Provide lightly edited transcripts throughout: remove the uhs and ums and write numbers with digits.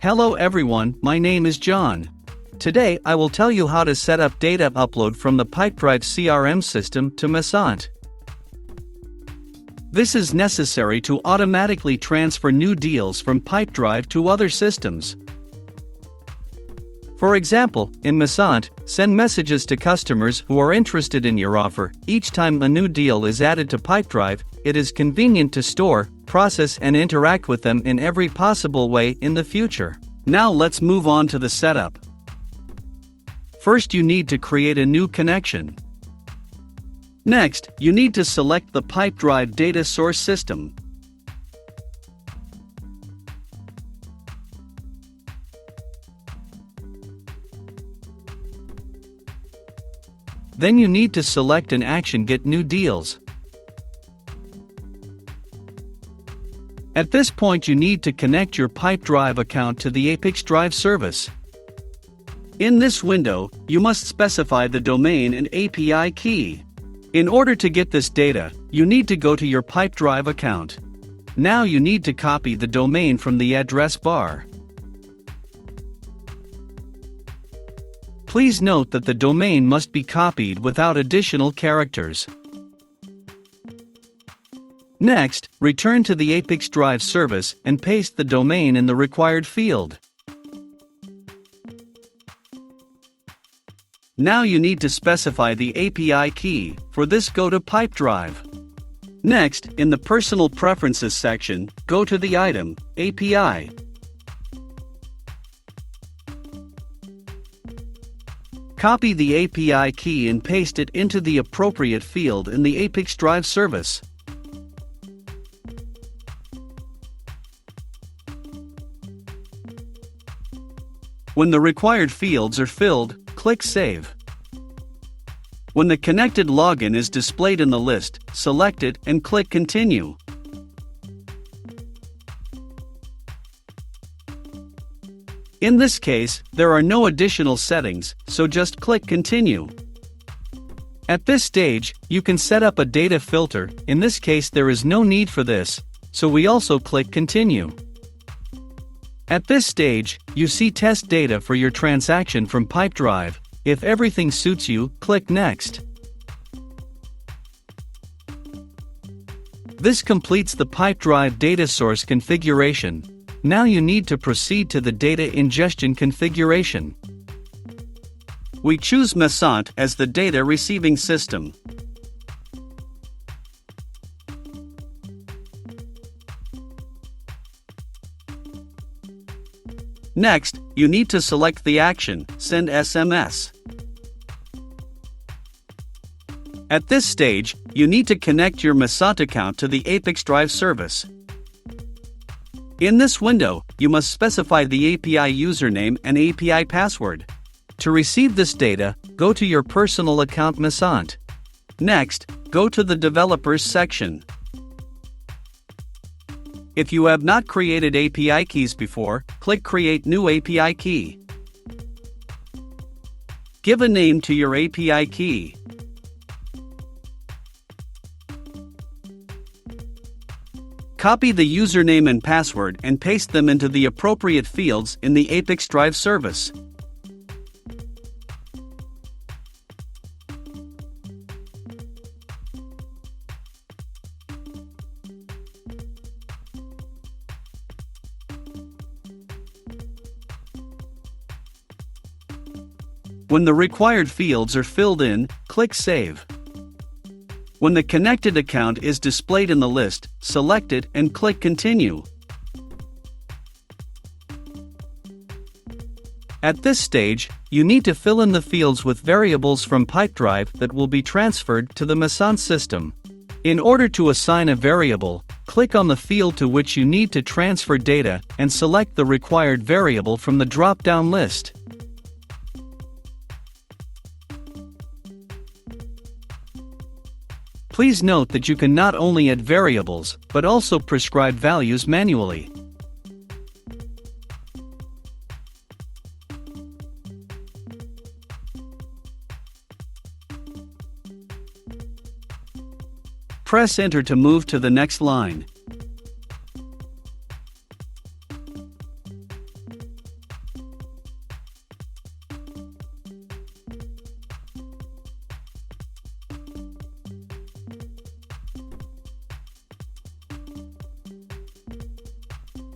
Hello everyone, my name is John. Today I will tell you how to set up data upload from the Pipedrive CRM system to Messente. This is necessary to automatically transfer new deals from Pipedrive to other systems. For example, in Messente, send messages to customers who are interested in your offer. Each time a new deal is added to Pipedrive, it is convenient to store, process and interact with them in every possible way in the future. Now let's move on to the setup. First, you need to create a new connection. Next, you need to select the Pipedrive data source system. Then you need to select an action Get New Deals. At this point you need to connect your Pipedrive account to the ApiX-Drive service. In this window, you must specify the domain and API key. In order to get this data, you need to go to your Pipedrive account. Now you need to copy the domain from the address bar. Please note that the domain must be copied without additional characters. Next, return to the ApiX-Drive service and paste the domain in the required field. Now you need to specify the API key. For this, go to Pipedrive. Next, in the Personal Preferences section, go to the item, API. Copy the API key and paste it into the appropriate field in the ApiX-Drive service. When the required fields are filled, click Save. When the connected login is displayed in the list, select it and click Continue. In this case, there are no additional settings, so just click Continue. At this stage, you can set up a data filter. In this case there is no need for this, so we also click Continue. At this stage, you see test data for your transaction from Pipedrive. If everything suits you, click Next. This completes the Pipedrive data source configuration. Now you need to proceed to the data ingestion configuration. We choose Messente as the data receiving system. Next, you need to select the action, Send SMS. At this stage, you need to connect your Messente account to the ApiX-Drive service. In this window, you must specify the API username and API password. To receive this data, go to your personal account Messente. Next, go to the Developers section. If you have not created API keys before, click Create New API Key. Give a name to your API key. Copy the username and password and paste them into the appropriate fields in the ApiX-Drive service. When the required fields are filled in, click Save. When the connected account is displayed in the list, select it and click Continue. At this stage, you need to fill in the fields with variables from Pipedrive that will be transferred to the Messente system. In order to assign a variable, click on the field to which you need to transfer data and select the required variable from the drop-down list. Please note that you can not only add variables, but also prescribe values manually. Press Enter to move to the next line.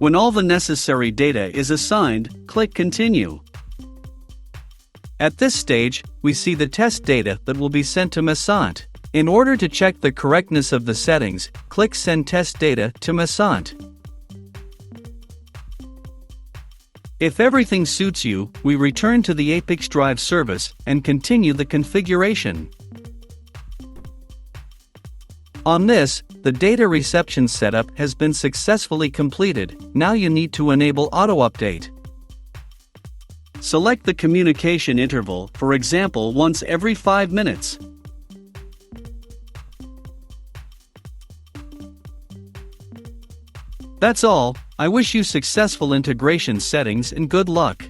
When all the necessary data is assigned, click Continue. At this stage, we see the test data that will be sent to Messente. In order to check the correctness of the settings, click Send Test Data to Messente. If everything suits you, we return to the ApiX-Drive service and continue the configuration. On this, the data reception setup has been successfully completed. Now you need to enable auto-update. Select the communication interval, for example once every 5 minutes. That's all. I wish you successful integration settings and good luck.